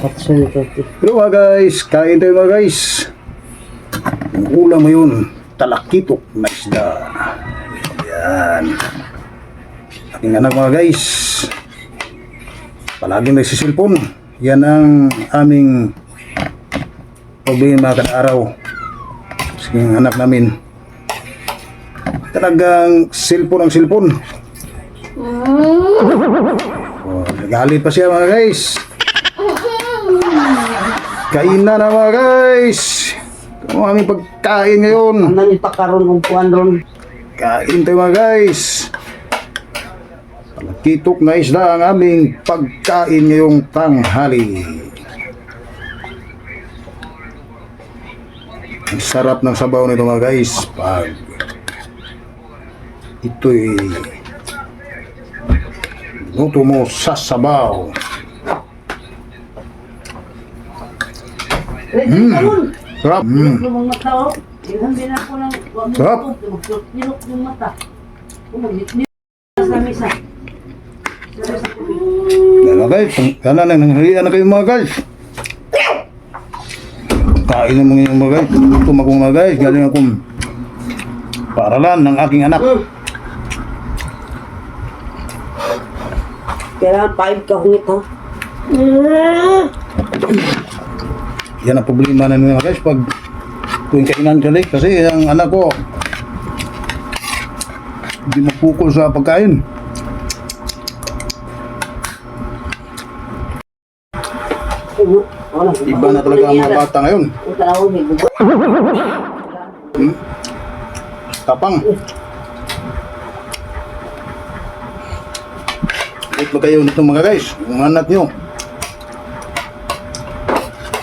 Pero mga guys, kain tayo mga guys. Ang ulam ngayon, talakitok na isda. Ayan. Aking anak mga guys, palaging nagsisilpon. Yan ang aming problema kada araw. Sige, anak namin, talagang silpon ang silpon. Oh, nagalit pa siya mga guys. Kainan na mga guys. Ang aming pagkain ngayon. Ang nang ipakaroon kong puwan ron. Kain tayo mga guys. Talakitok na isda ang aming pagkain ngayong tanghali. Ang sarap ng sabaw nito mga guys. Pag ito'y luto mo sa sabaw. Sarap. Lumang mata o. Hindi na ako lang. Sarap. Nilok yung mata. Umagit-nilok sa misa. Yan mga guys. Sana na nanghalian na kayo mga guys. Kain na mga mga guys. Luto akong mga guys. Galing akong paaralan ng aking anak. Kailangan 5 ka hungit ha. Yan ang problema na mga guys pag tuwing kainan kalik kasi ang anak ko hindi mapukol sa pagkain. Iba na talaga ang mga bata ngayon. Tapang. Wait ba kayo nito mga guys? Yung anak nyo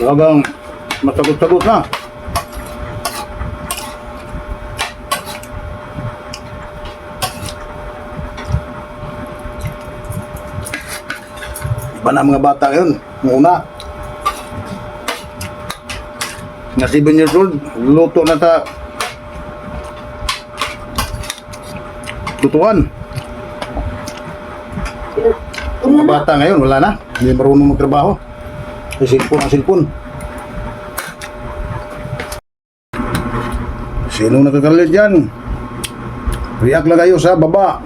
talagang masagot-sagot na. Iba na mga bata ngayon. Muna na 7 years old, luto na ta lutuan. Mga bata ngayon, wala na. Hindi marunong magtrabaho. Silpon ang silpon. Sino nakakalit dyan? React lang kayo sa baba.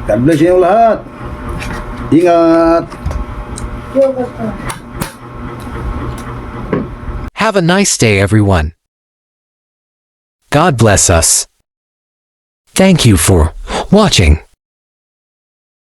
God bless inyo lahat. Ingat. Have a nice day, everyone. God bless us. Thank you for watching.